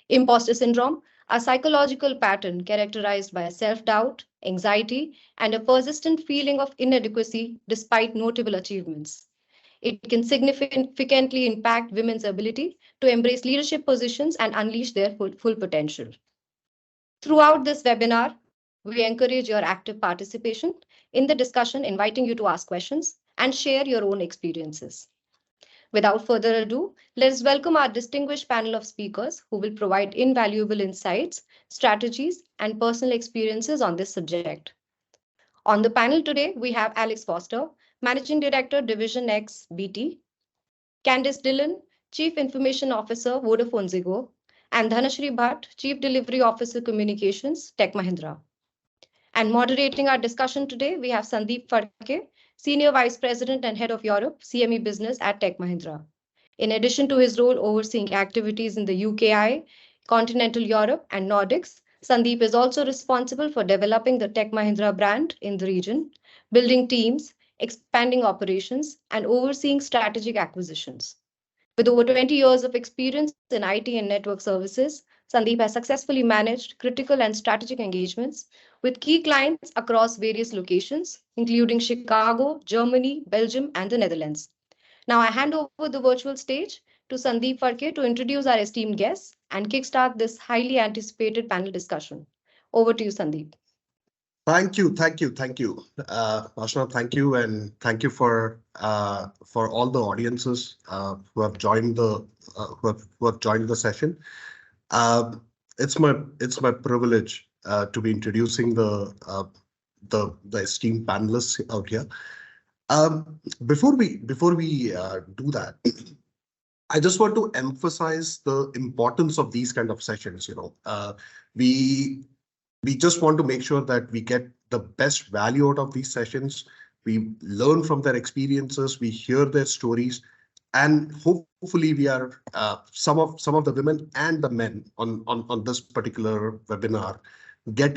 Imposter syndrome, a psychological pattern characterized by self-doubt, anxiety, and a persistent feeling of inadequacy despite notable achievements. It can significantly impact women's ability to embrace leadership positions and unleash their full potential. Throughout this webinar, we encourage your active participation in the discussion, inviting you to ask questions and share your own experiences. Without further ado, let's welcome our distinguished panel of speakers who will provide invaluable insights, strategies, and personal experiences on this subject. On the panel today, we have Alex Foster, Managing Director, Division X, BT, Candice Dillon, Chief Information Officer, VodafoneZiggo, and Dhanashree Bhat, Chief Delivery Officer, Communications, Tech Mahindra. And moderating our discussion today, we have Sandeep Phadke, Senior Vice President and Head of Europe, CME Business at Tech Mahindra. In addition to his role overseeing activities in the UKI, Continental Europe, and Nordics, Sandeep is also responsible for developing the Tech Mahindra brand in the region, building teams, expanding operations, and overseeing strategic acquisitions. With over 20 years of experience in IT and network services, Sandeep has successfully managed critical and strategic engagements with key clients across various locations, including Chicago, Germany, Belgium, and the Netherlands. Now I hand over the virtual stage to Sandeep Phadke to introduce our esteemed guests and kickstart this highly anticipated panel discussion. Over to you, Sandeep. Thank you. Aashna, thank you, and thank you for all the audiences who have joined the session. It's my privilege to be introducing the esteemed panelists out here. Before we do that, I just want to emphasize the importance of these kind of sessions. We just want to make sure that we get the best value out of these sessions. We learn from their experiences, we hear their stories, and hopefully we are some of the women and the men on this particular webinar get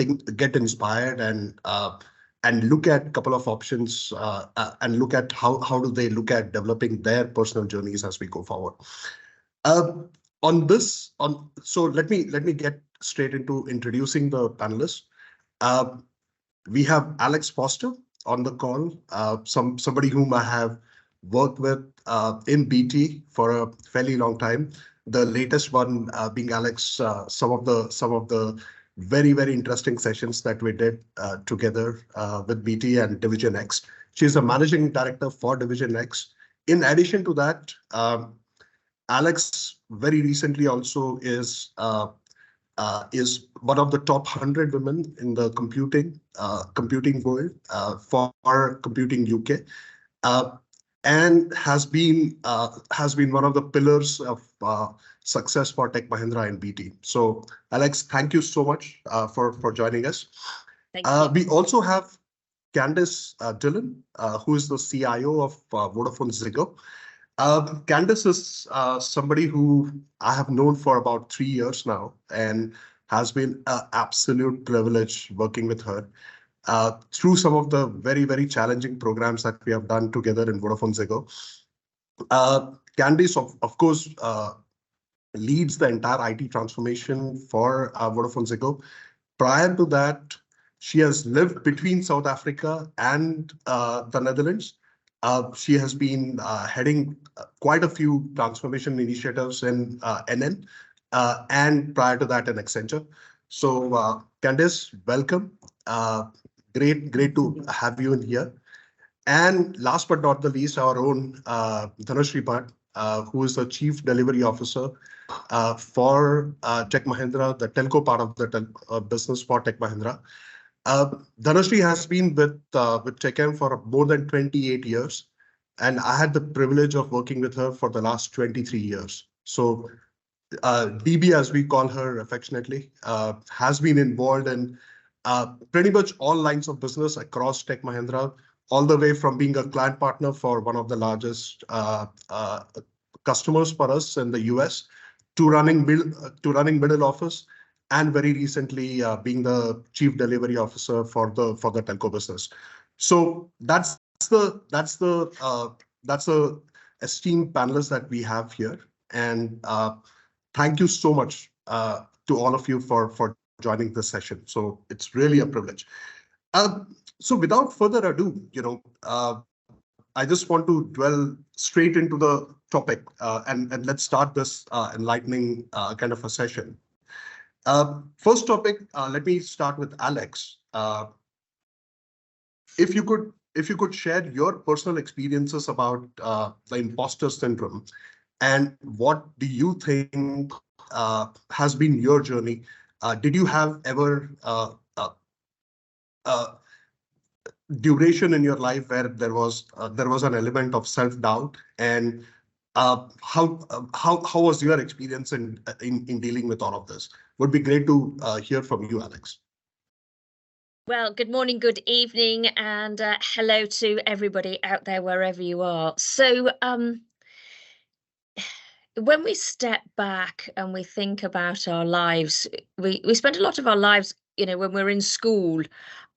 inspired and look at a couple of options and look at how do they look at developing their personal journeys as we go forward. So let me get straight into introducing the panelists. We have Alex Foster on the call, somebody whom I have worked with in BT for a fairly long time. The latest one being Alex, some of the very interesting sessions that we did together with BT and Division X. She's a managing director for Division X. In addition to that, Alex very recently also is one of the top 100 women in the computing world for Computing UK, and has been one of the pillars of success for Tech Mahindra and BT. So Alex, thank you so much for joining us. Thank you. We also have Candice Dillon, who is the CIO of VodafoneZiggo. Candice is somebody who I have known for about 3 years now, and has been an absolute privilege working with her through some of the very challenging programs that we have done together in VodafoneZiggo. Candice, of course, leads the entire IT transformation for VodafoneZiggo. Prior to that, she has lived between South Africa and the Netherlands. She has been heading quite a few transformation initiatives in NN, and prior to that in Accenture. So Candice, welcome. Great to have you in here. And last but not the least, our own Dhanashree Bhat, who is the Chief Delivery Officer for Tech Mahindra, the telco part of the business for Tech Mahindra. Dhanashree has been with TechM for more than 28 years, and I had the privilege of working with her for the last 23 years. So DB, as we call her affectionately, has been involved in pretty much all lines of business across Tech Mahindra, all the way from being a client partner for one of the largest customers for us in the US, to running middle office, and very recently being the Chief Delivery Officer for the telco business. So that's the esteemed panelists that we have here, and thank you so much to all of you for joining this session. So it's really a privilege. So without further ado, I just want to dwell straight into the topic, and let's start this enlightening kind of a session. First topic, let me start with Alex. If you could share your personal experiences about the imposter syndrome, and what do you think has been your journey? Did you have ever duration in your life where there was an element of self-doubt, and how was your experience in dealing with all of this? Would be great to hear from you, Alex. Well, good morning, good evening, and hello to everybody out there, wherever you are. So when we step back and we think about our lives, we spend a lot of our lives, when we're in school,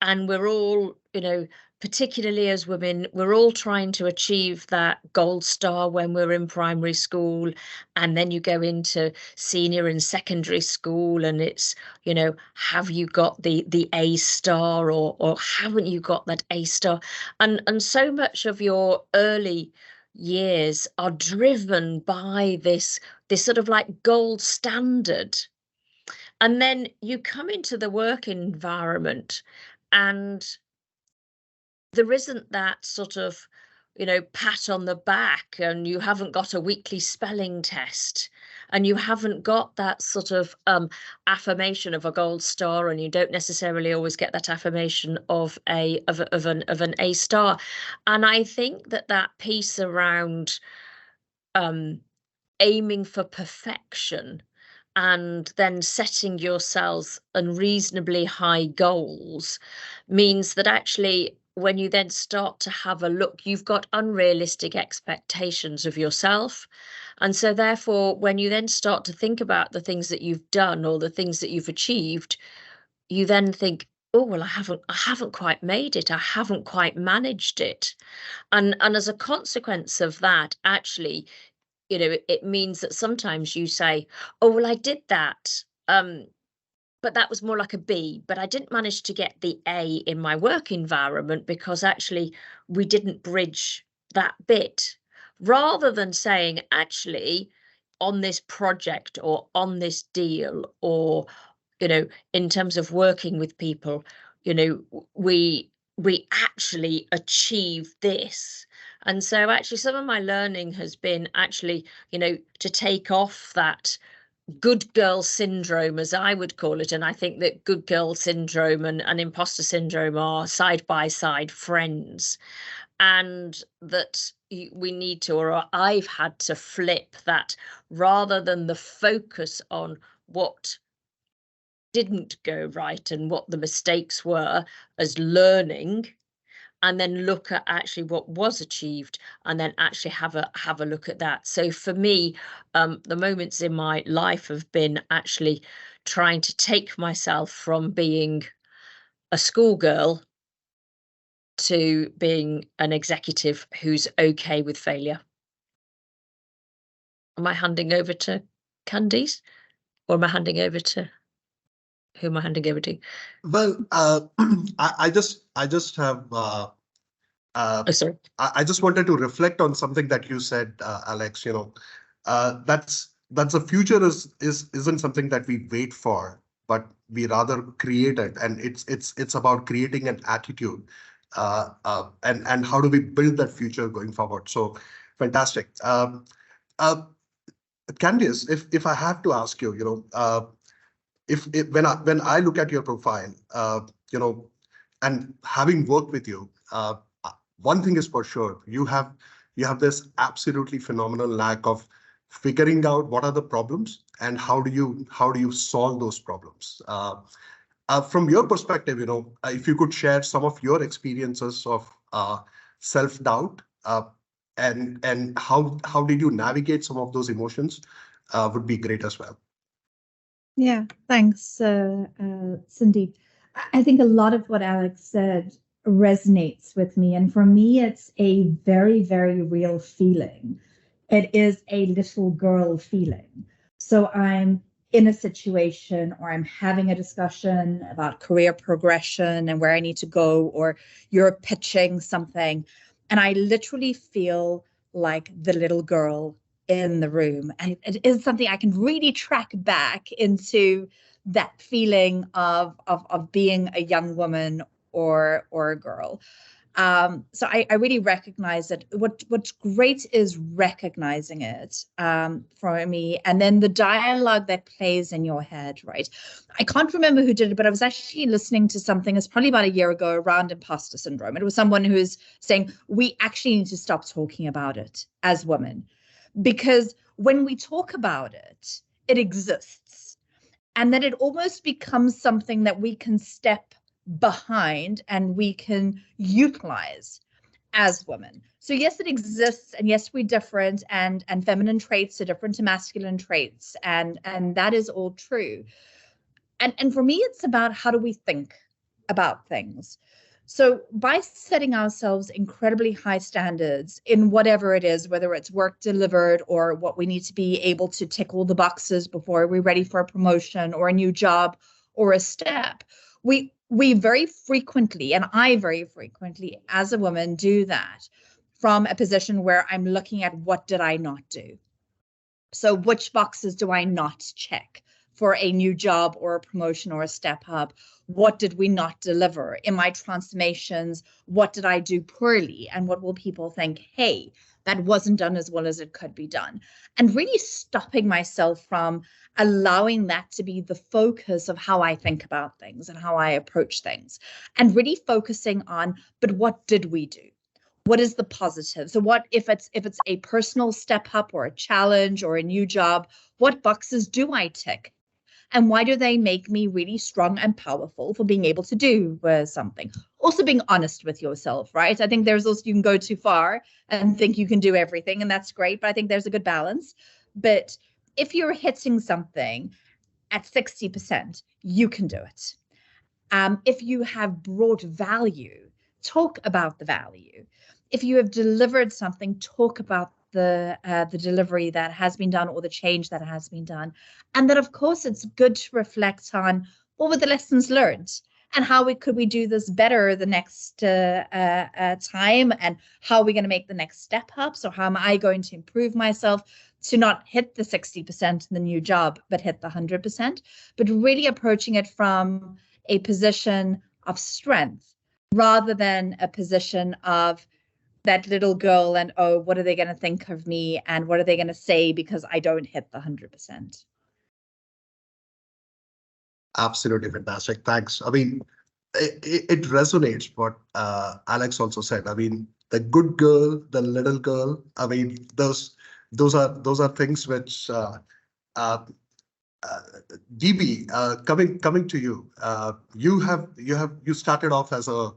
and we're all, particularly as women, we're all trying to achieve that gold star when we're in primary school, and then you go into senior and secondary school, and it's, have you got the A star, or haven't you got that A star? And so much of your early years are driven by this sort of like gold standard. And then you come into the work environment, and there isn't that sort of, pat on the back, and you haven't got a weekly spelling test, and you haven't got that sort of affirmation of a gold star, and you don't necessarily always get that affirmation of an A star. And I think that piece around aiming for perfection, and then setting yourselves unreasonably high goals, means that actually when you then start to have a look, you've got unrealistic expectations of yourself. And so therefore, when you then start to think about the things that you've done or the things that you've achieved, you then think, oh, well, I haven't quite made it. I haven't quite managed it. And as a consequence of that, actually, it means that sometimes you say, oh, well, I did that, but that was more like a B, but I didn't manage to get the A in my work environment because actually we didn't bridge that bit. Rather than saying, actually, on this project or on this deal, or, in terms of working with people, we actually achieve this. And so actually some of my learning has been actually, to take off that good girl syndrome, as I would call it. And I think that good girl syndrome and imposter syndrome are side by side friends, and that we need to, or I've had to flip that, rather than the focus on what didn't go right and what the mistakes were as learning, and then look at actually what was achieved, and then actually have a look at that. So for me, the moments in my life have been actually trying to take myself from being a schoolgirl to being an executive who's okay with failure. Am I handing over to Candice, or am I handing over to who am I handing over to? Well, I just have. Oh, sorry. I just wanted to reflect on something that you said, Alex. That's the future isn't something that we wait for, but we rather create it, and it's about creating an attitude, and how do we build that future going forward. So fantastic. Candice, if I have to ask you, if when I look at your profile, and having worked with you, one thing is for sure, you have this absolutely phenomenal lack of figuring out what are the problems and how do you solve those problems. From your perspective, if you could share some of your experiences of self-doubt, and how did you navigate some of those emotions, would be great as well. Yeah, thanks, Sandeep. I think a lot of what Alex said resonates with me. And for me, it's a very, very real feeling. It is a little girl feeling. So I'm in a situation or I'm having a discussion about career progression and where I need to go, or you're pitching something, and I literally feel like the little girl in the room. And it is something I can really track back into that feeling of being a young woman or a girl. So I really recognize it. What's great is recognizing it for me, and then the dialogue that plays in your head, right? I can't remember who did it, but I was actually listening to something, it's probably about a year ago, around imposter syndrome. It was someone who was saying, we actually need to stop talking about it as women, because when we talk about it, it exists. And then it almost becomes something that we can step behind and we can utilize as women. So yes, it exists, and yes, we're different, and feminine traits are different to masculine traits, and that is all true. And for me, it's about how do we think about things. So by setting ourselves incredibly high standards in whatever it is, whether it's work delivered or what we need to be able to tick all the boxes before we're ready for a promotion or a new job or a step, we very frequently, and I very frequently as a woman, do that from a position where I'm looking at what did I not do? So which boxes do I not check for a new job or a promotion or a step up? What did we not deliver in my transformations? What did I do poorly? And what will people think? Hey, that wasn't done as well as it could be done. And really stopping myself from allowing that to be the focus of how I think about things and how I approach things, and really focusing on, but what did we do? What is the positive? So what if it's a personal step up or a challenge or a new job, what boxes do I tick? And why do they make me really strong and powerful for being able to do something? Also being honest with yourself, right? I think there's also, you can go too far and think you can do everything, and that's great, but I think there's a good balance. But if you're hitting something at 60%, you can do it. If you have brought value, talk about the value. If you have delivered something, talk about the delivery that has been done or the change that has been done. And then, of course, it's good to reflect on what were the lessons learned and how could we do this better the next time, and how are we going to make the next step up? So how am I going to improve myself to not hit the 60% in the new job, but hit the 100%, but really approaching it from a position of strength rather than a position of that little girl and, oh, what are they going to think of me and what are they going to say because I don't hit the 100%. Absolutely fantastic. Thanks. I mean, it resonates what Alex also said. I mean, the good girl, the little girl. I mean, those are things which DB, coming to you. You started off as a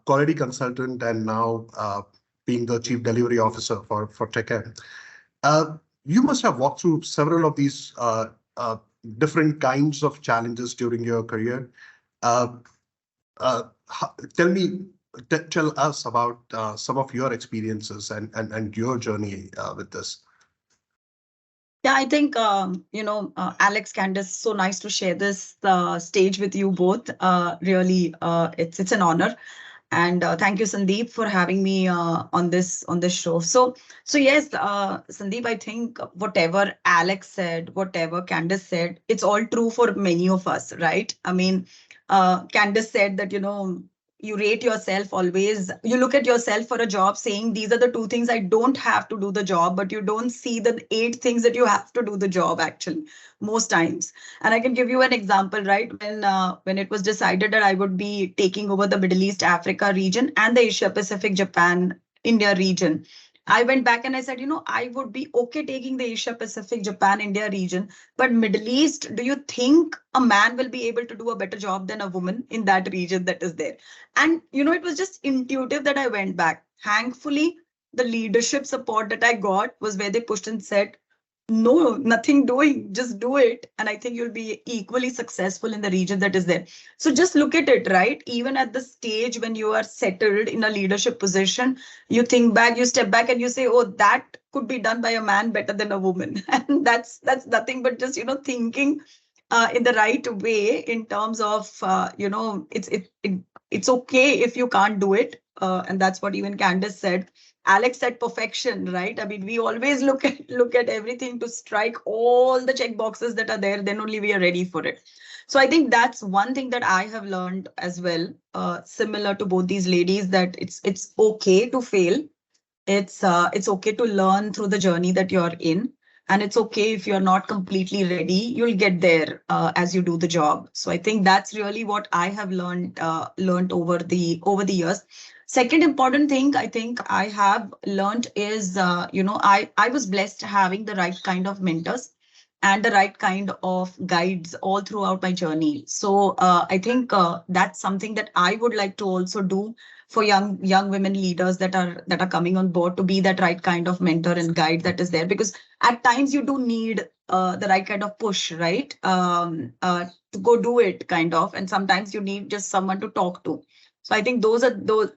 quality consultant and now being the chief delivery officer for TechM. You must have walked through several of these different kinds of challenges during your career. Tell us about some of your experiences and your journey with this. Yeah, I think, Alex, Candice, so nice to share this stage with you both. Really, it's an honor. And thank you, Sandeep, for having me on this show. So yes, Sandeep, I think whatever Alex said, whatever Candice said, it's all true for many of us, right? I mean, Candice said that, you rate yourself always. You look at yourself for a job saying, these are the 2 things I don't have to do the job, but you don't see the 8 things that you have to do the job actually, most times. And I can give you an example, right? When it was decided that I would be taking over the Middle East, Africa region and the Asia Pacific, Japan, India region, I went back and I said, I would be okay taking the Asia Pacific, Japan, India region, but Middle East, do you think a man will be able to do a better job than a woman in that region that is there? And, it was just intuitive that I went back. Thankfully, the leadership support that I got was where they pushed and said, nothing doing, just do it. And I think you'll be equally successful in the region that is there. So just look at it, right? Even at the stage when you are settled in a leadership position, you think back, you step back and you say, oh, that could be done by a man better than a woman. And that's nothing but just, thinking in the right way in terms of, it's okay if you can't do it. And that's what even Candice said. Alex said perfection, right? I mean, we always look at everything to strike all the check boxes that are there, then only we are ready for it. So I think that's one thing that I have learned as well, similar to both these ladies, that it's okay to fail. It's okay to learn through the journey that you're in. And it's okay if you're not completely ready, you'll get there as you do the job. So I think that's really what I have learned over the years. Second important thing I think I have learned is, I was blessed having the right kind of mentors and the right kind of guides all throughout my journey. So I think that's something that I would like to also do for young women leaders that are coming on board, to be that right kind of mentor and guide that is there, because at times you do need the right kind of push, right? To go do it kind of, and sometimes you need just someone to talk to. So I think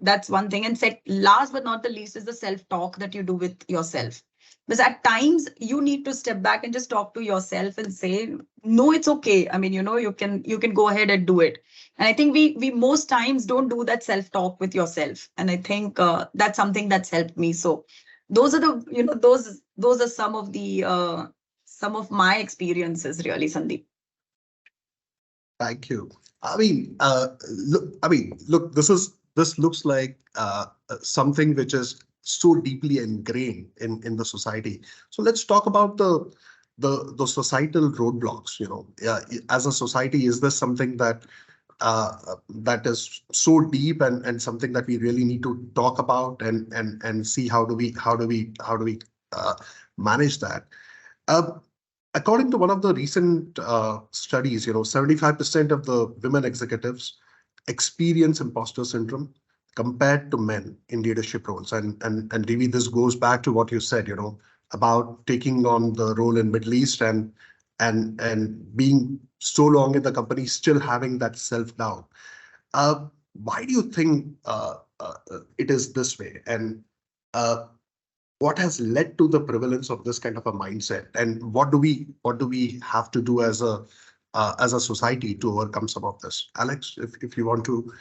that's one thing. And last but not the least is the self-talk that you do with yourself. Because at times you need to step back and just talk to yourself and say, no, it's okay. I mean, you can go ahead and do it. And I think we most times don't do that self-talk with yourself. And I think that's something that's helped me. So those are those are some of my experiences, really, Sandeep. Thank you. I mean, look, this looks like something which is so deeply ingrained in the society. So let's talk about the societal roadblocks. As a society, is this something that is so deep and something that we really need to talk about and see how do we manage that? According to one of the recent studies, 75% of the women executives experience imposter syndrome compared to men in leadership roles. And Devi, this goes back to what you said, about taking on the role in Middle East and being so long in the company, still having that self-doubt. Why do you think it is this way? And what has led to the prevalence of this kind of a mindset? And what do we have to do as a society to overcome some of this? Alex, if you want to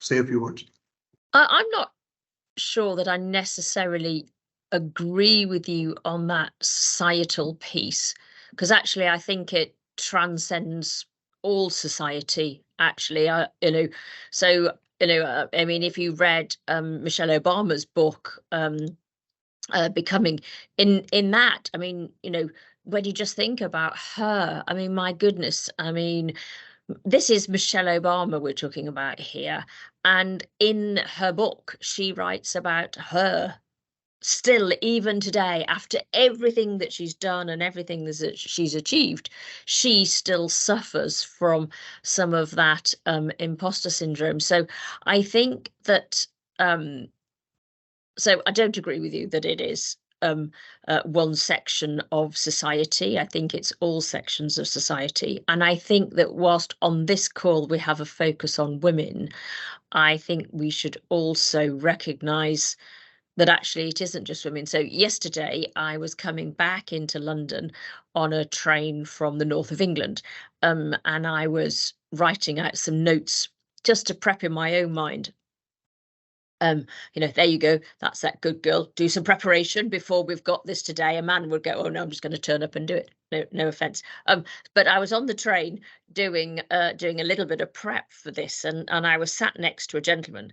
say a few words. I'm not sure that I necessarily agree with you on that societal piece, because actually I think it transcends all society, actually. I mean, if you read Michelle Obama's book, Becoming, in that, I mean, when you just think about her, I mean, my goodness, I mean, this is Michelle Obama we're talking about here. And in her book, she writes about her still, even today, after everything that she's done and everything that she's achieved, she still suffers from some of that imposter syndrome. So I think that, so I don't agree with you that it is one section of society. I think it's all sections of society. And I think that whilst on this call we have a focus on women, I think we should also recognise that actually it isn't just women. So yesterday I was coming back into London on a train from the north of England, and I was writing out some notes just to prep in my own mind. There you go, that's that good girl, do some preparation before we've got this today. A man would go, oh no, I'm just going to turn up and do it. No offense. But I was on the train doing a little bit of prep for this, and I was sat next to a gentleman,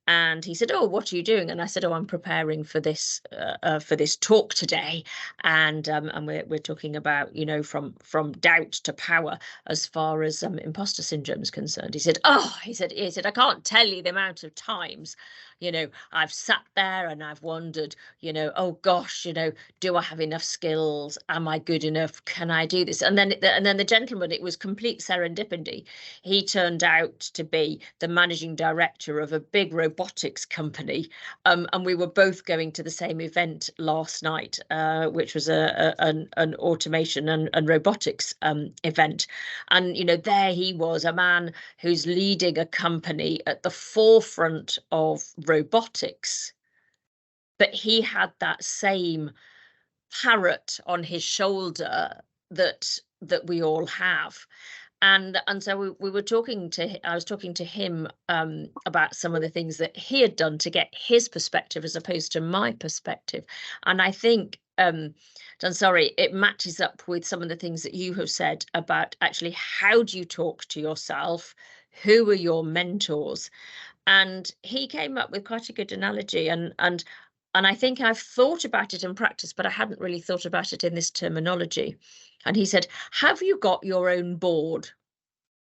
and he said, oh, what are you doing? And I said, oh, I'm preparing for this talk today, and we're talking about, from doubt to power as far as imposter syndrome is concerned. He said, I can't tell you the amount of times you know, I've sat there and I've wondered, you know, oh gosh, you know, do I have enough skills? Am I good enough? Can I do this? And then the gentleman, it was complete serendipity. He turned out to be the managing director of a big robotics company, and we were both going to the same event last night, which was an automation and robotics event. And you know, there he was, a man who's leading a company at the forefront of robotics, but he had that same parrot on his shoulder that we all have. And so we were talking to, I was talking to him about some of the things that he had done to get his perspective as opposed to my perspective. And I think, Dhanashree, it matches up with some of the things that you have said about actually how do you talk to yourself? Who are your mentors? And he came up with quite a good analogy, and I think I've thought about it in practice, but I hadn't really thought about it in this terminology. And he said, have you got your own board?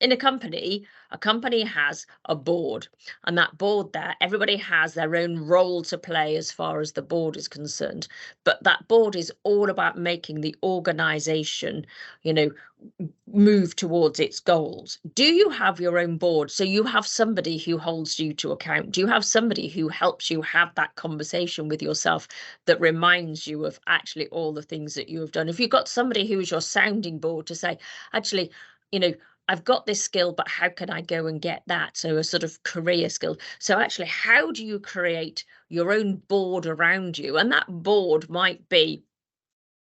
In a company has a board, and that board there, everybody has their own role to play as far as the board is concerned. But that board is all about making the organization, you know, move towards its goals. Do you have your own board? So you have somebody who holds you to account. Do you have somebody who helps you have that conversation with yourself that reminds you of actually all the things that you have done? If you've got somebody who is your sounding board to say, actually, you know, I've got this skill, but how can I go and get that? So a sort of career skill. So actually, how do you create your own board around you? And that board might be,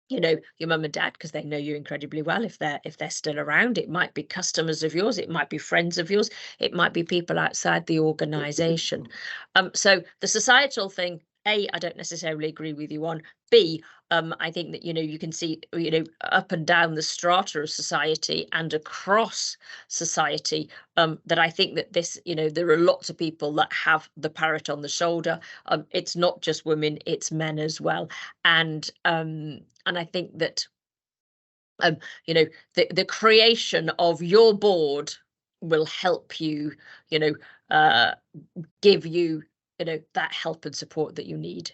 you know, your mum and dad, because they know you incredibly well if they're still around. It might be customers of yours, it might be friends of yours, it might be people outside the organization. So the societal thing, A, I don't necessarily agree with you on. B, I think that, you know, you can see, you know, up and down the strata of society and across society, that I think that this, you know, there are lots of people that have the parrot on the shoulder. It's not just women, it's men as well. And I think that, you know, the creation of your board will help you, you know, give you, you know, that help and support that you need.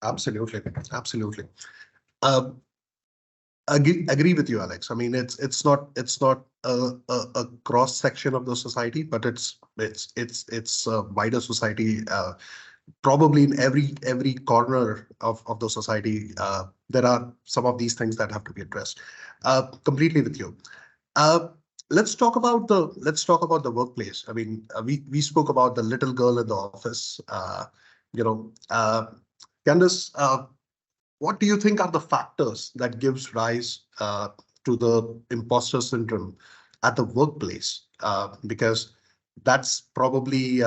Absolutely, absolutely. Agree with you, Alex. I mean, it's not a cross section of the society, but it's a wider society. Probably in every corner of the society, there are some of these things that have to be addressed. Completely with you. Let's talk about the workplace. I mean, we spoke about the little girl in the office. You know, Candice, what do you think are the factors that gives rise to the imposter syndrome at the workplace? Because that's probably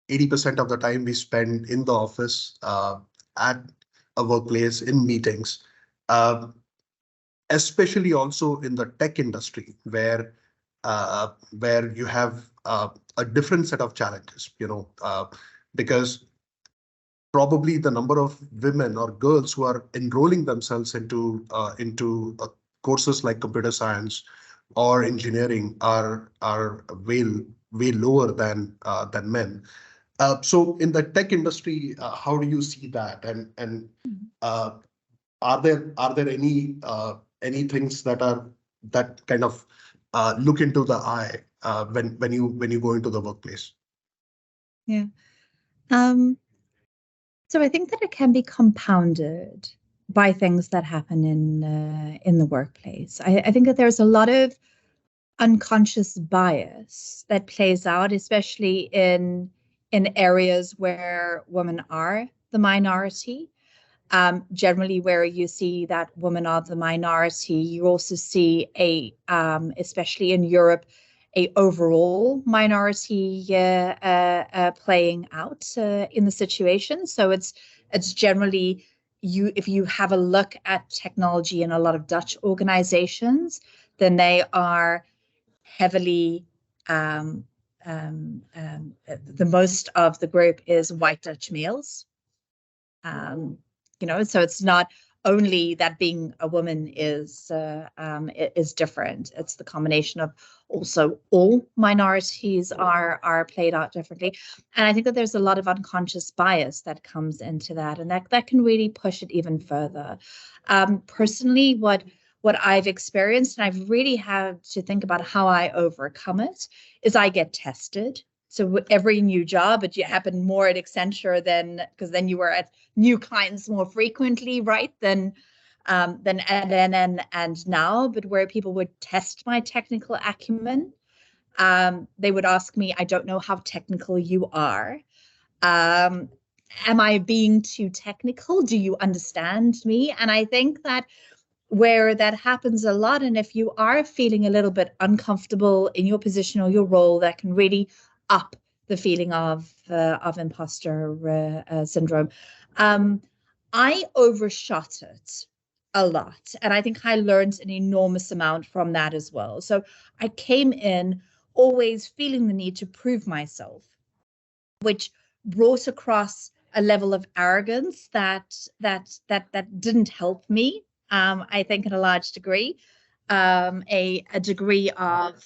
80% of the time we spend in the office, at a workplace, in meetings, especially also in the tech industry, where you have a different set of challenges, you know, because probably the number of women or girls who are enrolling themselves into courses like computer science or engineering are way lower than men. So in the tech industry, how do you see that? And are there any things that kind of look into the eye when you go into the workplace? Yeah. So I think that it can be compounded by things that happen in the workplace. I think that there's a lot of unconscious bias that plays out, especially in areas where women are the minority. Generally, where you see that women are the minority, you also see especially in Europe, a overall minority playing out in the situation. So it's generally, if you have a look at technology in a lot of Dutch organizations, then they are heavily the most of the group is white Dutch males. You know, so it's not only that being a woman is different. It's the combination of also all minorities are played out differently. And I think that there's a lot of unconscious bias that comes into that, and that can really push it even further. Personally, what I've experienced, and I've really had to think about how I overcome it, is I get tested. So every new job, it happened more at Accenture because then you were at new clients more frequently, right? Than at NN and now, but where people would test my technical acumen. They would ask me, I don't know how technical you are. Am I being too technical? Do you understand me? And I think that where that happens a lot, and if you are feeling a little bit uncomfortable in your position or your role, that can really up the feeling of imposter syndrome. I overshot it a lot, and I think I learned an enormous amount from that as well. So I came in always feeling the need to prove myself, which brought across a level of arrogance that didn't help me. I think in a large degree, a degree of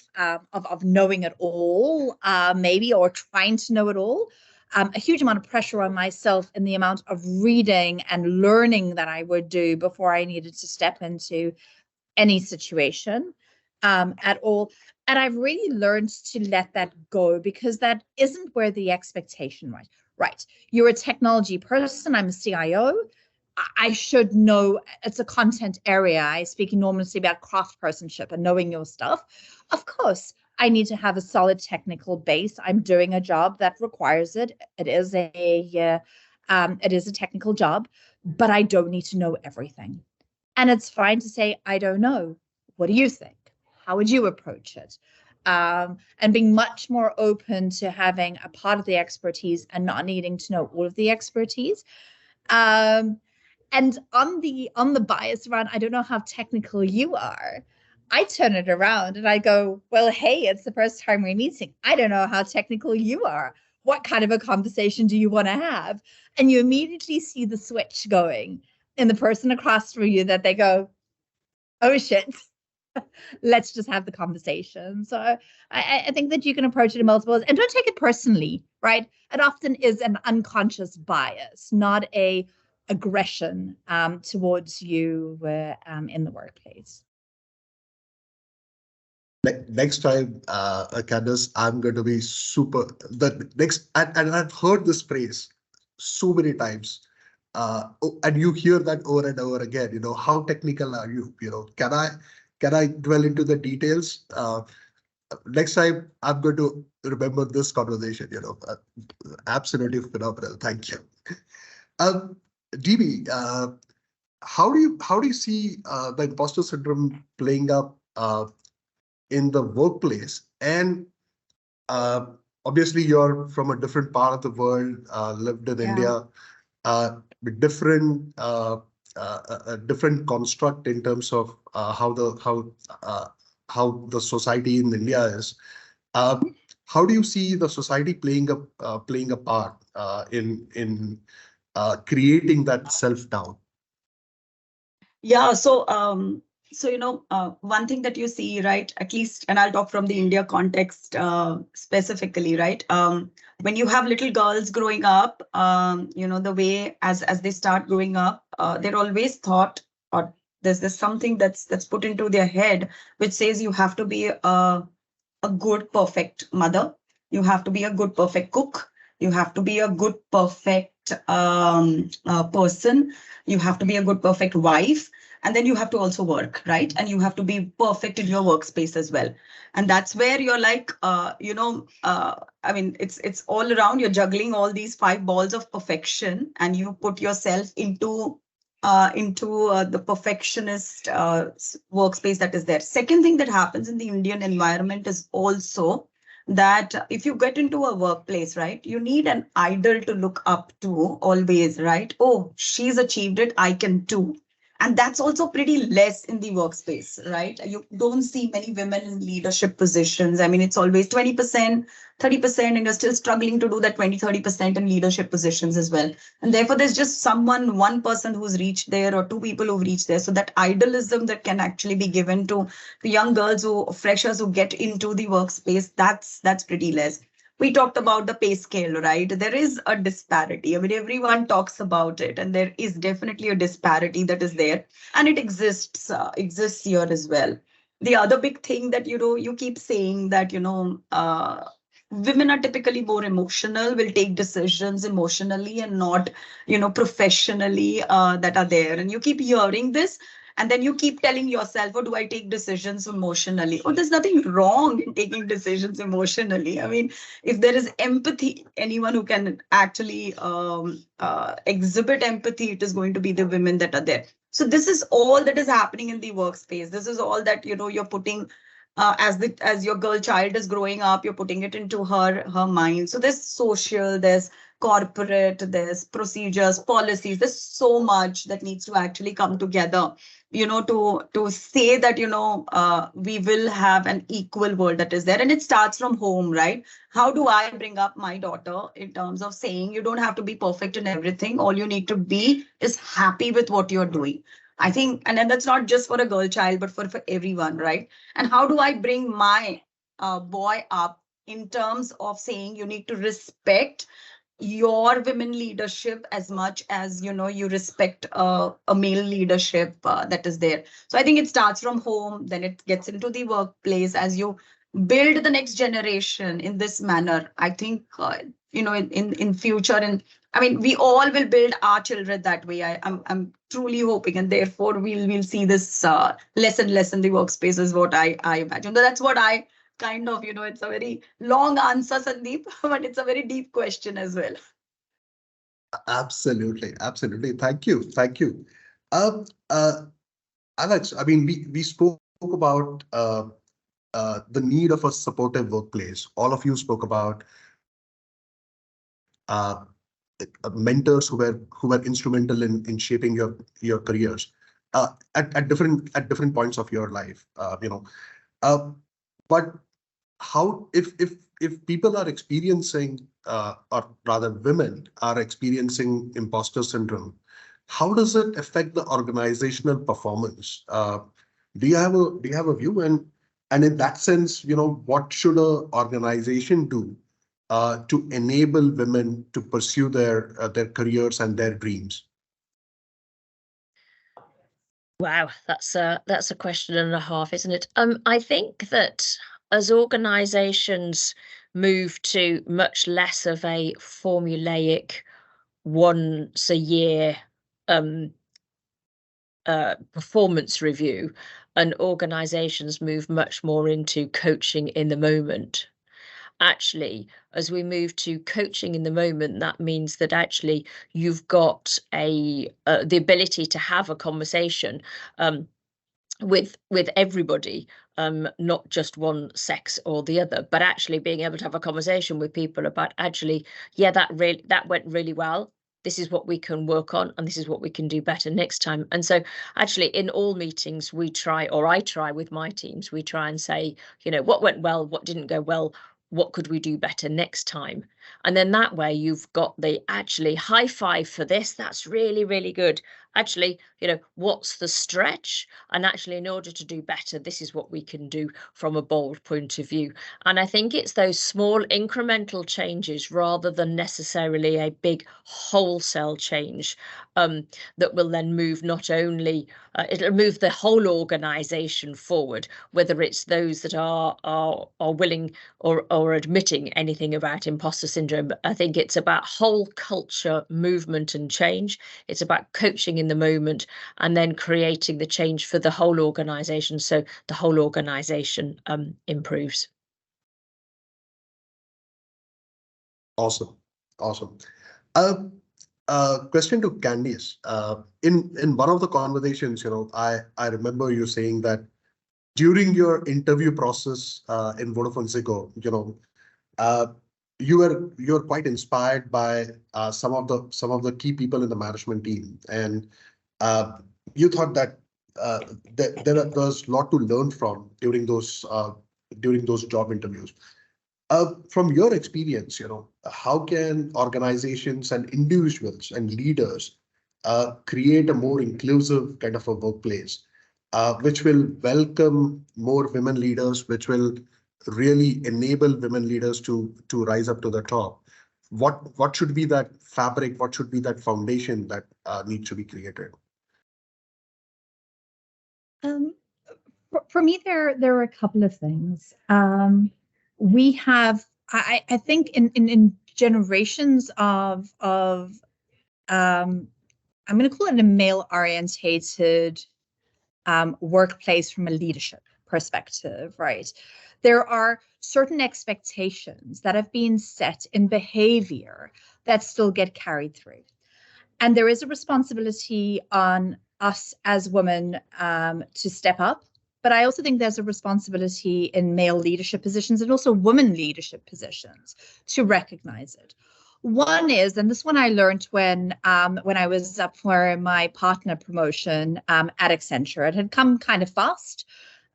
knowing it all, maybe, or trying to know it all. A huge amount of pressure on myself in the amount of reading and learning that I would do before I needed to step into any situation at all. And I've really learned to let that go, because that isn't where the expectation, right? You're a technology person, I'm a CIO. I should know, it's a content area. I speak enormously about craftspersonship and knowing your stuff. Of course, I need to have a solid technical base. I'm doing a job that requires it. It is a technical job, but I don't need to know everything. And it's fine to say, I don't know. What do you think? How would you approach it? And being much more open to having a part of the expertise and not needing to know all of the expertise. And on the bias around, I don't know how technical you are, I turn it around and I go, well, hey, it's the first time we're meeting. I don't know how technical you are. What kind of a conversation do you want to have? And you immediately see the switch going in the person across from you, that they go, oh shit, let's just have the conversation. So I think that you can approach it in multiples, and don't take it personally, right? It often is an unconscious bias, not a aggression towards you in the workplace. Next time, Candice, I'm going to be super. And I've heard this phrase so many times, and you hear that over and over again. You know, how technical are you? You know, can I dwell into the details? Next time, I'm going to remember this conversation. You know, absolutely phenomenal. Thank you. DB, how do you see the imposter syndrome playing up in the workplace? And obviously, you're from a different part of the world, lived in India, with different construct in terms of how the society in India is. How do you see the society playing a part in creating that self-doubt? Yeah, so one thing that you see, right, at least, and I'll talk from the India context specifically, right? When you have little girls growing up, the way as they start growing up, they're always taught, or there's something that's put into their head, which says you have to be a good, perfect mother. You have to be a good, perfect cook. You have to be a good, perfect person. You have to be a good, perfect wife. And then you have to also work, right? And you have to be perfect in your workspace as well. And that's where you're like, it's all around. You're juggling all these 5 balls of perfection, and you put yourself into the perfectionist workspace that is there. Second thing that happens in the Indian environment is also that if you get into a workplace, right, you need an idol to look up to always, right? Oh, she's achieved it, I can too. And that's also pretty less in the workspace, right? You don't see many women in leadership positions. I mean, it's always 20%, 30%, and you're still struggling to do that 20-30% in leadership positions as well. And therefore, there's just one person who's reached there, or two people who've reached there. So that idealism that can actually be given to the young girls freshers who get into the workspace, that's pretty less. We talked about the pay scale, right? There is a disparity. I mean, everyone talks about it, and there is definitely a disparity that is there, and it exists here as well. The other big thing that, you keep saying that, women are typically more emotional, will take decisions emotionally and not, professionally, that are there. And you keep hearing this. And then you keep telling yourself, oh, do I take decisions emotionally? Oh, there's nothing wrong in taking decisions emotionally. I mean, if there is empathy, anyone who can actually exhibit empathy, it is going to be the women that are there. So this is all that is happening in the workspace. This is all that, you're putting as your girl child is growing up, you're putting it into her mind. So there's social, there's corporate, there's procedures, policies, there's so much that needs to actually come together, to say that, we will have an equal world that is there. And it starts from home, right? How do I bring up my daughter in terms of saying you don't have to be perfect in everything? All you need to be is happy with what you're doing. I think, and then that's not just for a girl child, but for everyone, right? And how do I bring my boy up in terms of saying you need to respect your women leadership as much as, you respect a male leadership that is there. So I think it starts from home, then it gets into the workplace. As you build the next generation in this manner, I think, in future, and I mean, we all will build our children that way. I'm truly hoping, and therefore we'll see this less and less in the workspace is what I imagine. That's what I kind of, it's a very long answer, Sandeep, but it's a very deep question as well. Absolutely, absolutely. Thank you, thank you. Alex, I mean, we spoke about the need of a supportive workplace. All of you spoke about mentors who were instrumental in shaping your careers at different points of your life. But how if people are experiencing or rather women are experiencing imposter syndrome, how does it affect the organizational performance? Do you have a view? And in that sense, what should an organization do to enable women to pursue their careers and their dreams? Wow, that's a question and a half, isn't it? I think that as organizations move to much less of a formulaic once a year performance review, and organizations move much more into coaching in the moment. Actually, as we move to coaching in the moment, that means that actually you've got the ability to have a conversation with everybody, not just one sex or the other, but actually being able to have a conversation with people about actually, yeah, that went really well. This is what we can work on, and this is what we can do better next time. And so actually in all meetings we try, or I try with my teams, we try and say, what went well, what didn't go well, what could we do better next time? And then that way you've got the actually high five for this. That's really, really good. Actually, what's the stretch? And actually, in order to do better, this is what we can do from a bold point of view. And I think it's those small incremental changes rather than necessarily a big wholesale change that will then move not only, it'll move the whole organization forward, whether it's those that are willing or admitting anything about imposter syndrome. I think it's about whole culture movement and change. It's about coaching in the moment and then creating the change for the whole organization, so the whole organization improves. Awesome. Question to Candice. In one of the conversations, I remember you saying that during your interview process in VodafoneZiggo, you were quite inspired by some of the key people in the management team, and you thought that there was a lot to learn from during those job interviews. From your experience, how can organizations and individuals and leaders create a more inclusive kind of a workplace, which will welcome more women leaders, which will really enable women leaders to rise up to the top? What should be that fabric? What should be that foundation that needs to be created? For me, there are a couple of things. We have, I think, in generations of I'm going to call it a male-orientated workplace from a leadership perspective, right? There are certain expectations that have been set in behavior that still get carried through. And there is a responsibility on us as women to step up. But I also think there's a responsibility in male leadership positions and also women leadership positions to recognize it. One is, and this one I learned when I was up for my partner promotion at Accenture. It had come kind of fast.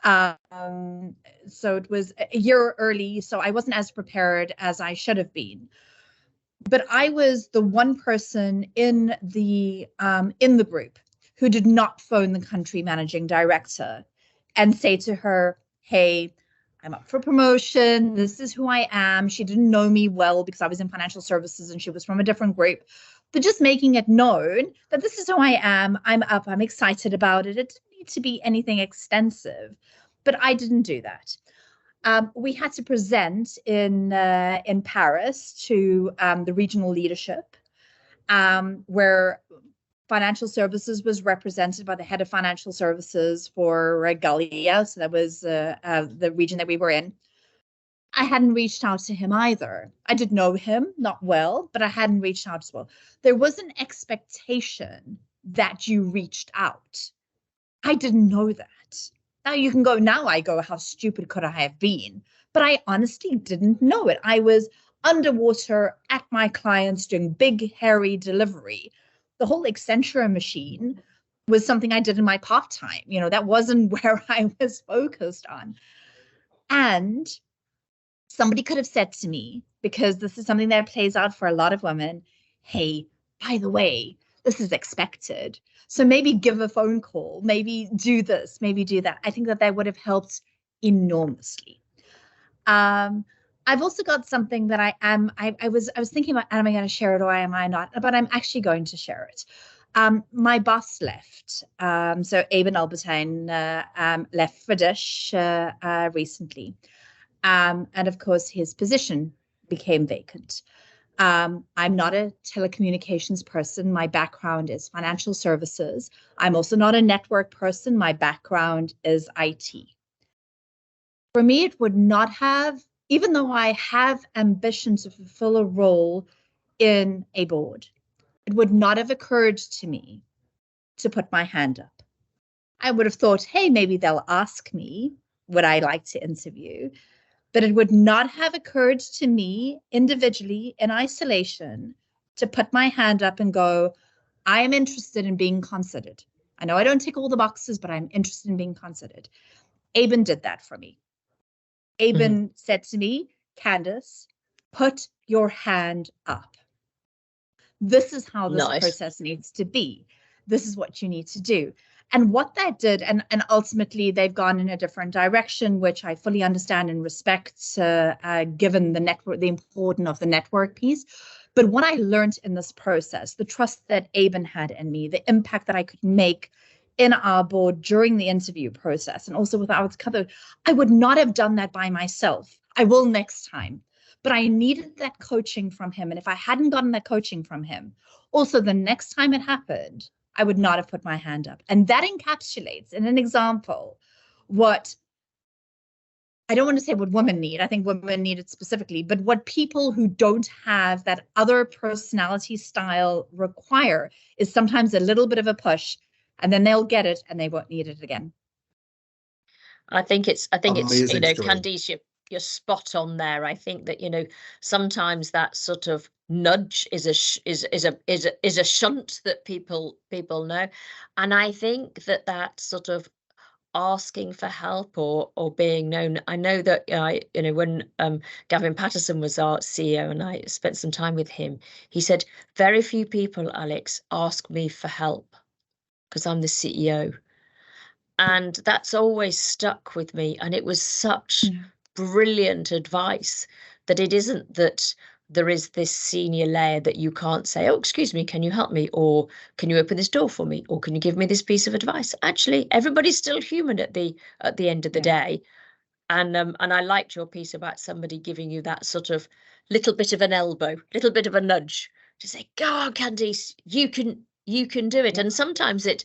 So it was a year early, so I wasn't as prepared as I should have been. But I was the one person in the group who did not phone the country managing director and say to her, hey, I'm up for promotion. This is who I am. She didn't know me well because I was in financial services and she was from a different group. But just making it known that this is who I am. I'm up. I'm excited about it. It didn't need to be anything extensive, but I didn't do that. We had to present in Paris to the regional leadership, where financial services was represented by the head of financial services for Gallia. So that was the region that we were in. I hadn't reached out to him either. I did know him, not well, but I hadn't reached out as well. There was an expectation that you reached out. I didn't know that. Now I go, how stupid could I have been? But I honestly didn't know it. I was underwater at my clients doing big, hairy delivery. The whole Accenture machine was something I did in my part-time. That wasn't where I was focused on. And somebody could have said to me, because this is something that plays out for a lot of women, hey, by the way, this is expected. So maybe give a phone call, maybe do this, maybe do that. I think that would have helped enormously. I've also got something that I was thinking about, am I going to share it or am I not? But I'm actually going to share it. My boss left. So Eben Albertine left Phadke recently. And of course, his position became vacant. I'm not a telecommunications person. My background is financial services. I'm also not a network person. My background is IT. For me, it would not have, even though I have ambition to fulfill a role in a board, it would not have occurred to me to put my hand up. I would have thought, hey, maybe they'll ask me, would I like to interview? But it would not have occurred to me individually in isolation to put my hand up and go, I am interested in being considered. I know I don't tick all the boxes, but I'm interested in being considered. Eben did that for me. Eben said to me, Candice, put your hand up. This is how this process needs to be. This is what you need to do. And what that did, and ultimately they've gone in a different direction, which I fully understand and respect, given the importance of the network piece. But what I learned in this process, the trust that Eben had in me, the impact that I could make in our board during the interview process, and also with our cover, I would not have done that by myself. I will next time. But I needed that coaching from him. And if I hadn't gotten that coaching from him, also the next time it happened, I would not have put my hand up. And that encapsulates, in an example, what I don't want to say what women need. I think women need it specifically, but what people who don't have that other personality style require is sometimes a little bit of a push, and then they'll get it and they won't need it again. I think it's Amazing story. Candice, you're spot on there. I think that, you know, sometimes that sort of nudge is a shunt that people know, and I think that sort of asking for help or being known. I know that you know, when Gavin Patterson was our CEO and I spent some time with him, he said very few people, Alex, ask me for help because I'm the CEO. And that's always stuck with me. And it was such brilliant advice that it isn't that there is this senior layer that you can't say, oh, excuse me, can you help me? Or can you open this door for me? Or can you give me this piece of advice? Actually, everybody's still human at the end of the day. And I liked your piece about somebody giving you that sort of little bit of an elbow, little bit of a nudge to say, go on, Candice, you can do it. And sometimes it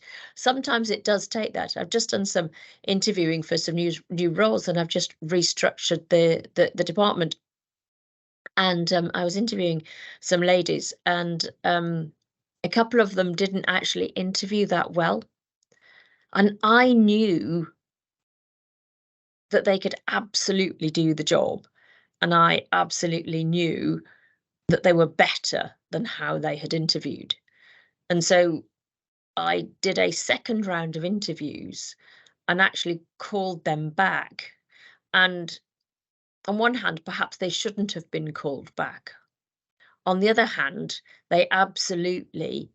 does take that. I've just done some interviewing for some new roles, and I've just restructured the department. And I was interviewing some ladies, and a couple of them didn't actually interview that well. And I knew that they could absolutely do the job. And I absolutely knew that they were better than how they had interviewed. And so I did a second round of interviews and actually called them back. And on one hand, perhaps they shouldn't have been called back. On the other hand, they absolutely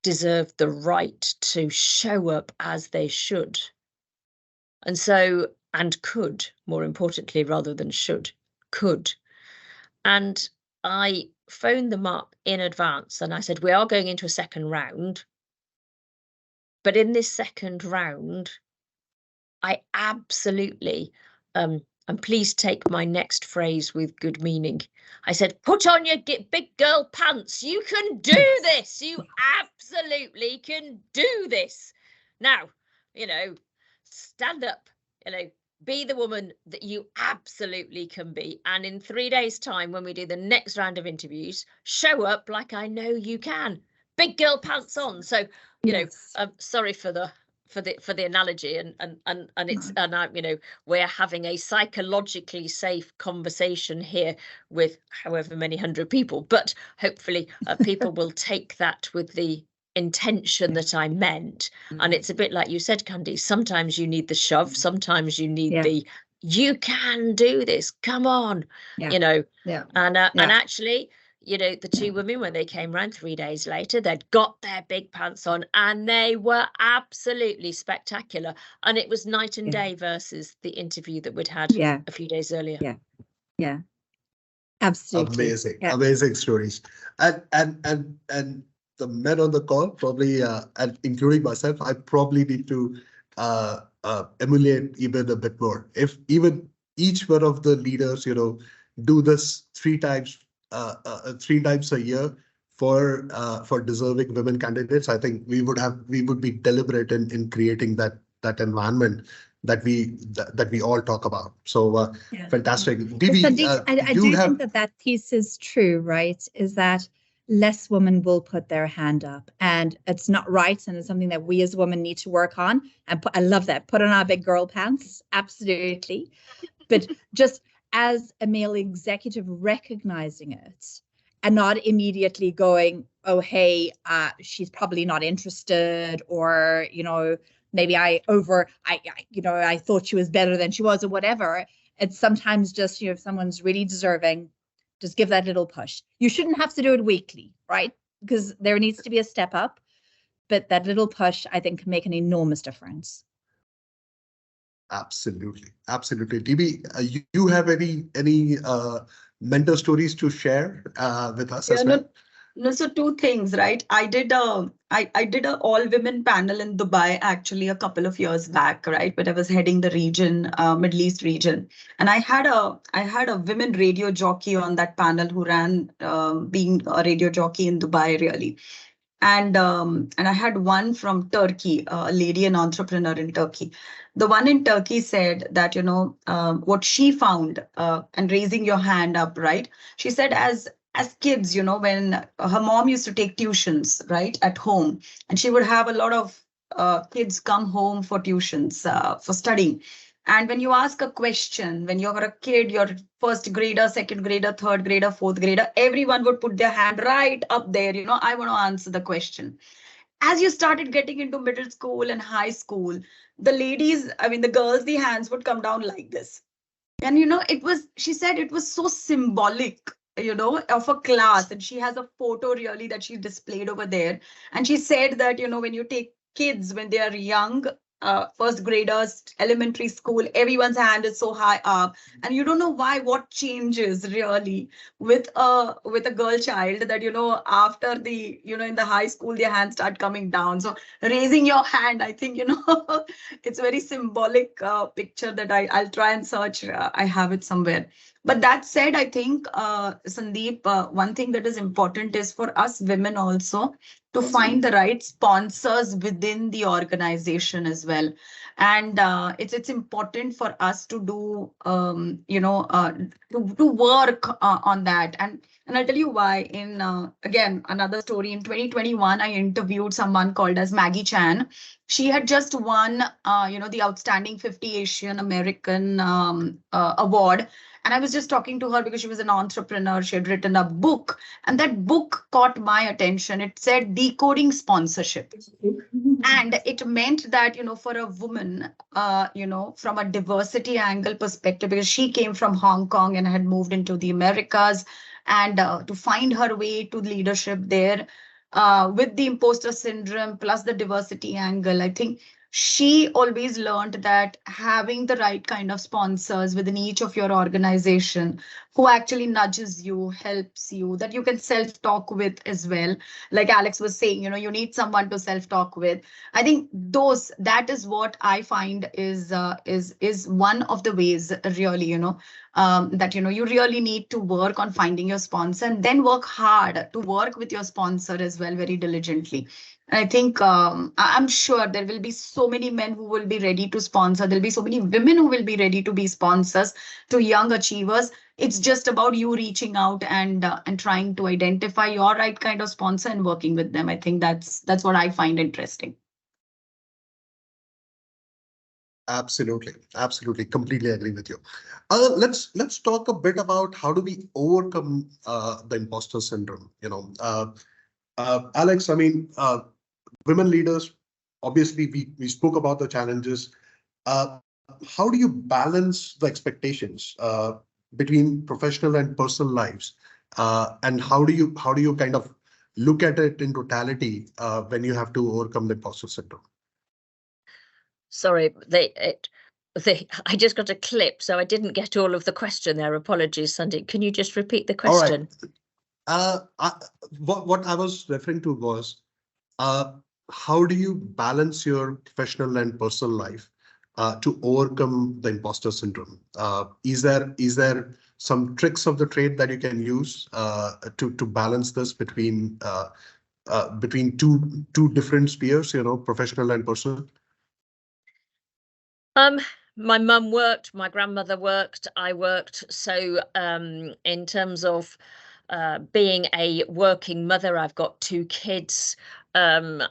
deserve the right to show up as they should. And so, and could, more importantly, rather than should, could. And I phoned them up in advance and I said, we are going into a second round. But in this second round, I absolutely, and please take my next phrase with good meaning. I said, put on your big girl pants. You can do this. You absolutely can do this. Now, you know, stand up, you know, be the woman that you absolutely can be. And in 3 days' time, when we do the next round of interviews, show up like I know you can. Big girl pants on. So, you know, sorry for the analogy, and it's, and I, you know, we're having a psychologically safe conversation here with however many hundred people, but hopefully people will take that with the intention that I meant. And it's a bit like you said, Candice, sometimes you need the shove, sometimes you need the you can do this, come on, you know. And actually, you know, the two women, when they came round 3 days later, they'd got their big pants on and they were absolutely spectacular. And it was night and day versus the interview that we'd had a few days earlier. Absolutely. Amazing stories. And the men on the call, probably, and including myself, I probably need to emulate even a bit more. If even each one of the leaders, you know, do this 3 times a year for deserving women candidates, I think we would be deliberate in creating that environment that we all talk about. So fantastic. Sandeep, I do think that piece is true, right? Is that less women will put their hand up, and it's not right, and it's something that we as women need to work on. And I love that. Put on our big girl pants, absolutely. But just as a male executive, recognizing it and not immediately going, oh, hey, she's probably not interested, or, you know, maybe I thought she was better than she was, or whatever. It's sometimes just, you know, if someone's really deserving, just give that little push. You shouldn't have to do it weekly, right? Because there needs to be a step up, but that little push, I think, can make an enormous difference. Absolutely. DB, you have any mentor stories to share with us as well? No, so 2 things, right? I did a all women panel in Dubai actually a couple of years back, right? But I was heading the region, Middle East region, and I had a women radio jockey on that panel who ran being a radio jockey in Dubai, really. And I had one from Turkey, a lady, an entrepreneur in Turkey. The one in Turkey said that, you know, what she found, and raising your hand up, right? She said as kids, you know, when her mom used to take tuitions, right, at home, and she would have a lot of kids come home for tuitions, for studying. And when you ask a question, when you're a kid, you're first grader, second grader, third grader, fourth grader, everyone would put their hand right up there. You know, I want to answer the question. As you started getting into middle school and high school, the ladies, I mean, the girls, the hands would come down like this. And, you know, it was, she said it was so symbolic, you know, of a class. And she has a photo really that she displayed over there. And she said that, you know, when you take kids when they are young, first graders, elementary school, everyone's hand is so high up, and you don't know why, what changes really with a girl child, that, you know, after the, you know, in the high school, their hands start coming down. So raising your hand, I think, you know, it's very symbolic picture that I'll try and search. I have it somewhere. But that said, I think, Sandeep, one thing that is important is for us women also to find the right sponsors within the organization as well. And it's important for us to do, you know, to work on that. And I'll tell you why. In again, another story, in 2021, I interviewed someone called as Maggie Chan. She had just won, you know, the Outstanding 50 Asian American award. And I was just talking to her because she was an entrepreneur. She had written a book, and that book caught my attention. It said decoding sponsorship. And it meant that, you know, for a woman, you know, from a diversity angle perspective, because she came from Hong Kong and had moved into the Americas, and to find her way to leadership there, with the imposter syndrome plus the diversity angle, I think she always learned that having the right kind of sponsors within each of your organization who actually nudges you, helps you, that you can self-talk with as well. Like Alex was saying, you know, you need someone to self-talk with. I think that is what I find is one of the ways really, you know, that, you know, you really need to work on finding your sponsor, and then work hard to work with your sponsor as well, very diligently. And I think I'm sure there will be so many men who will be ready to sponsor. There'll be so many women who will be ready to be sponsors to young achievers. It's just about you reaching out and trying to identify your right kind of sponsor and working with them. I think that's what I find interesting. Absolutely, absolutely, completely agree with you. Let's talk a bit about how do we overcome the imposter syndrome. You know, Alex, I mean, women leaders, obviously we spoke about the challenges. How do you balance the expectations between professional and personal lives, and how do you kind of look at it in totality when you have to overcome the imposter syndrome? Sorry, I just got a clip, so I didn't get all of the question there. Apologies, Sandeep. Can you just repeat the question? All right. What I was referring to was, how do you balance your professional and personal life to overcome the imposter syndrome? Is there some tricks of the trade that you can use to balance this between two different spheres, you know, professional and personal? My mum worked, my grandmother worked, I worked. So in terms of being a working mother, I've got 2 kids. My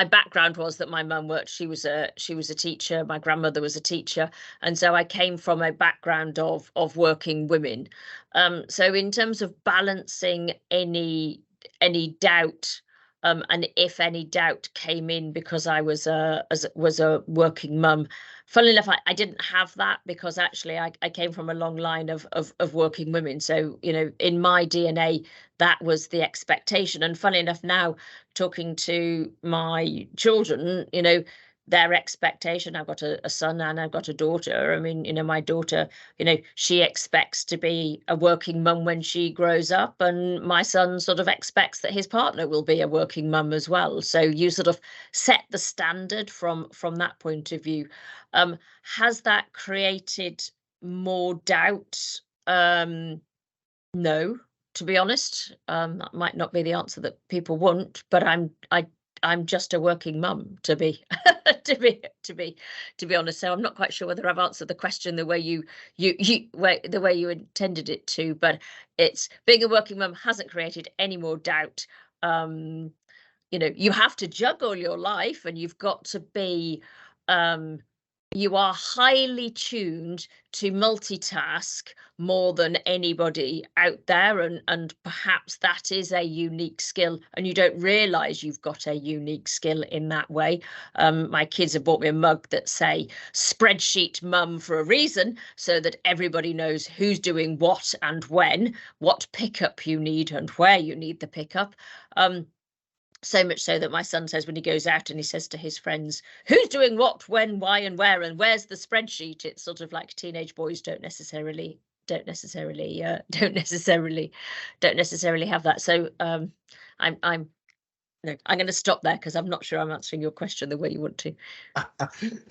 background was that my mum worked. She was a teacher. My grandmother was a teacher, and so I came from a background of working women. So in terms of balancing any doubt, and if any doubt came in because I was a working mum, funnily enough, I didn't have that, because actually I came from a long line of working women. So, you know, in my DNA, that was the expectation. And funnily enough, now talking to my children, you know, their expectation, I've got a son and I've got a daughter. I mean, you know, my daughter, you know, she expects to be a working mum when she grows up, and my son sort of expects that his partner will be a working mum as well. So you sort of set the standard from that point of view. Has that created more doubt? No, to be honest. That might not be the answer that people want, but I'm just a working mum, to be honest. So I'm not quite sure whether I've answered the question the way the way you intended it to, but it's being a working mum hasn't created any more doubt. You know, you have to juggle your life, and you've got to be you are highly tuned to multitask more than anybody out there, and perhaps that is a unique skill, and you don't realize you've got a unique skill in that way. My kids have bought me a mug that say spreadsheet mum for a reason, so that everybody knows who's doing what and when, what pickup you need and where you need the pickup. So much so that my son says when he goes out and he says to his friends, who's doing what, when, why, and where, and where's the spreadsheet? It's sort of like teenage boys don't necessarily have that. So I'm going to stop there because I'm not sure I'm answering your question the way you want to.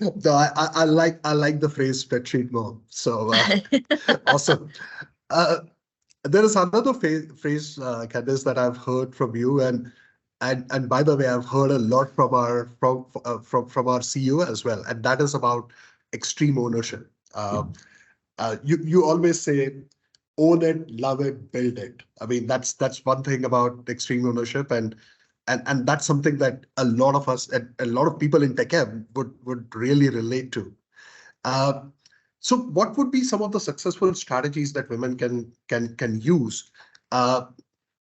No, I like the phrase spreadsheet more. So awesome. There is another phrase, Candice, that I've heard from you, and by the way, I've heard a lot from our CEO as well, and that is about extreme ownership. You always say, own it, love it, build it. I mean, that's one thing about extreme ownership, and that's something that a lot of us and a lot of people in TechM would really relate to. So what would be some of the successful strategies that women can use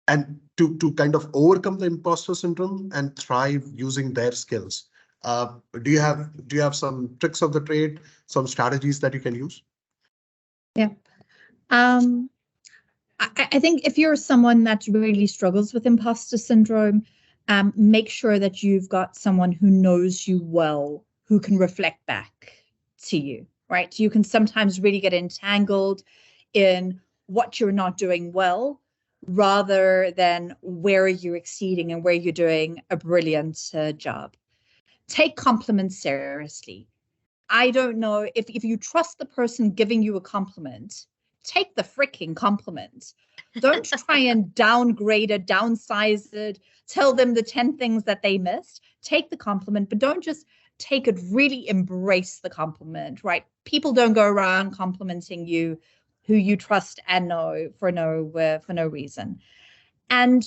and to kind of overcome the imposter syndrome and thrive using their skills? Do you have some tricks of the trade, some strategies that you can use? Yeah. I think if you're someone that really struggles with imposter syndrome, make sure that you've got someone who knows you well, who can reflect back to you, right? You can sometimes really get entangled in what you're not doing well, rather than where you're exceeding and where you're doing a brilliant job. Take compliments seriously. I don't know if you trust the person giving you a compliment, take the freaking compliment. Don't try and downgrade it, downsize it, tell them the 10 things that they missed. Take the compliment, but don't just take it, really embrace the compliment, right? People don't go around complimenting you who you trust and know for no reason. And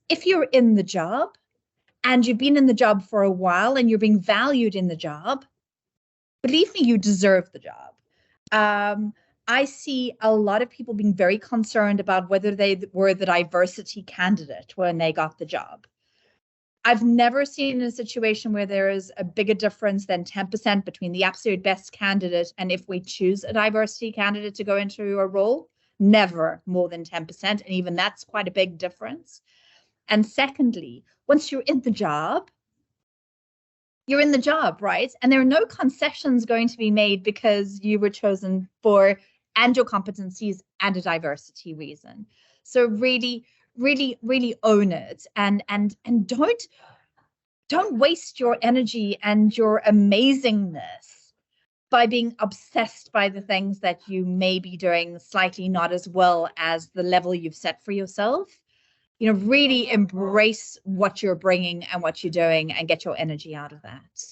if you're in the job and you've been in the job for a while and you're being valued in the job, believe me, you deserve the job. I see a lot of people being very concerned about whether they were the diversity candidate when they got the job. I've never seen a situation where there is a bigger difference than 10% between the absolute best candidate and if we choose a diversity candidate to go into a role. Never more than 10%, and even that's quite a big difference. And secondly, once you're in the job, you're in the job, right? And there are no concessions going to be made because you were chosen for and your competencies and a diversity reason. So really own it, and don't waste your energy and your amazingness by being obsessed by the things that you may be doing slightly not as well as the level you've set for yourself. You know, really embrace what you're bringing and what you're doing and get your energy out of that.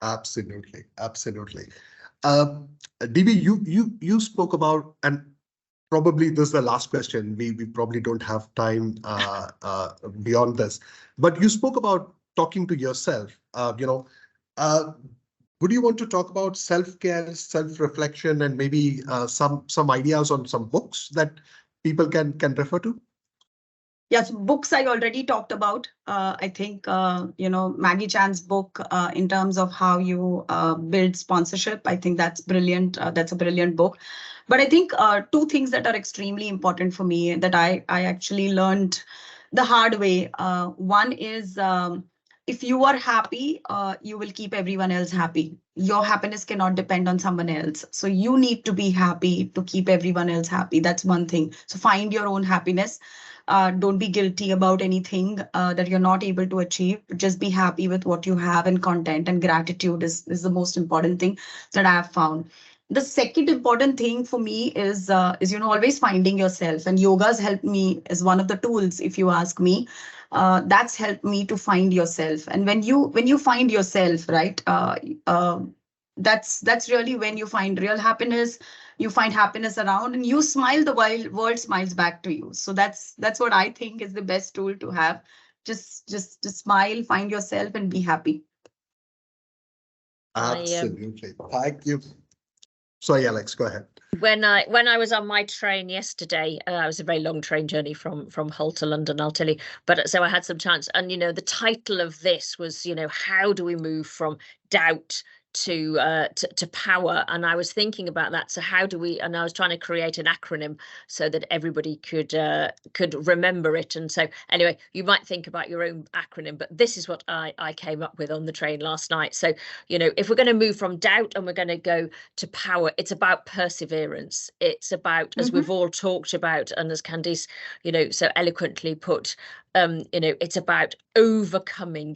Absolutely. DB, you spoke about, and probably this is the last question. We probably don't have time beyond this, but you spoke about talking to yourself. Would you want to talk about self-care, self-reflection, and maybe some ideas on some books that people can refer to? Yes, books I already talked about. I think, Maggie Chan's book in terms of how you build sponsorship. I think that's brilliant. That's a brilliant book. But I think two things that are extremely important for me that I actually learned the hard way. One is if you are happy, you will keep everyone else happy. Your happiness cannot depend on someone else. So you need to be happy to keep everyone else happy. That's one thing. So find your own happiness. Don't be guilty about anything that you're not able to achieve. Just be happy with what you have, and content and gratitude is the most important thing that I have found. The second important thing for me is always finding yourself, and yoga's helped me as one of the tools, if you ask me. That's helped me to find yourself. And when you find yourself, right, that's really when you find real happiness. You find happiness around, and you smile, the world smiles back to you. So that's what I think is the best tool to have. Just smile, find yourself, and be happy. Absolutely. Thank you. Sorry, Alex, go ahead. When I was on my train yesterday, it was a very long train journey from Hull to London, I'll tell you. But so I had some chance, and the title of this was, how do we move from doubt to power? And I was thinking about that. So how do we? And I was trying to create an acronym so that everybody could remember it. And so anyway, you might think about your own acronym, but this is what I came up with on the train last night. So if we're going to move from doubt and we're going to go to power, it's about perseverance. It's about, as we've all talked about, and as Candice so eloquently put, it's about overcoming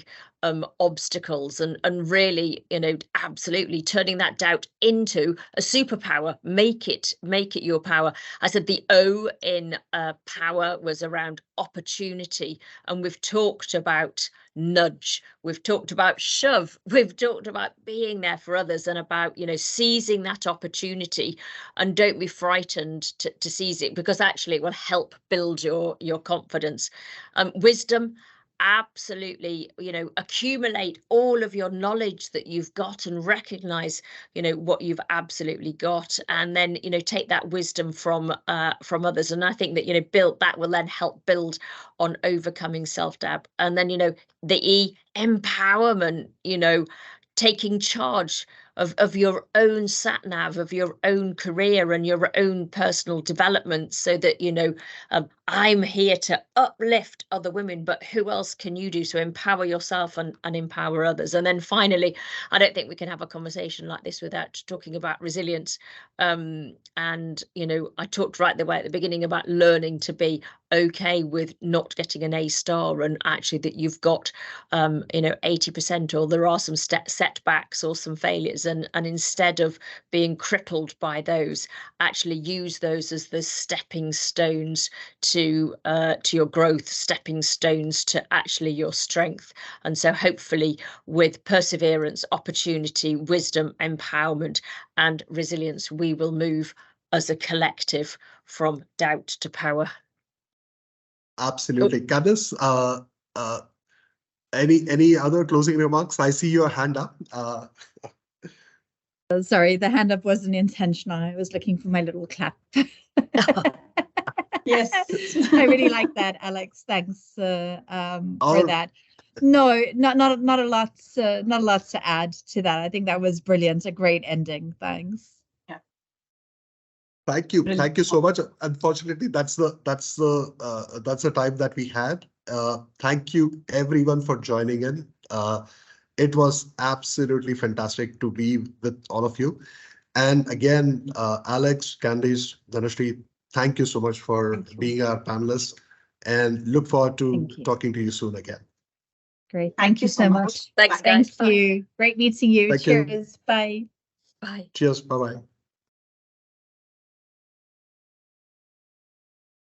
obstacles and really absolutely turning that doubt into a superpower. Make it your power. I said the O in power was around opportunity, and we've talked about nudge, we've talked about shove, we've talked about being there for others, and about seizing that opportunity. And don't be frightened to seize it, because actually it will help build your confidence. Wisdom, absolutely, accumulate all of your knowledge that you've got and recognize what you've absolutely got, and then take that wisdom from others. And I think that that will then help build on overcoming self-doubt. And then the E, empowerment, taking charge of your own sat nav, of your own career and your own personal development, so that I'm here to uplift other women, but who else can you do? So empower yourself and empower others. And then finally, I don't think we can have a conversation like this without talking about resilience. And I talked right the way at the beginning about learning to be okay with not getting an A star, and actually that you've got 80%, or there are some setbacks or some failures, and instead of being crippled by those, actually use those as the stepping stones to your growth, stepping stones to actually your strength. And so hopefully with perseverance, opportunity, wisdom, empowerment and resilience, we will move as a collective from doubt to power. Absolutely. Candice, any other closing remarks? I see your hand up. Sorry, the hand up wasn't intentional. I was looking for my little clap. Yes. I really like that, Alex. Thanks for that. No, not a lot to add to that. I think that was brilliant. A great ending. Thanks. Yeah. Thank you so much. Unfortunately, that's the time that we had. Thank you everyone for joining in. It was absolutely fantastic to be with all of you. And again, Alex, Candice, Dhanashree, thank you so much for being our panelists, and look forward to talking to you soon again. Great. Thank you so much. Thanks, guys. Thank you. Great meeting you. Thank Cheers. you. Bye. Bye. Cheers. Bye-bye.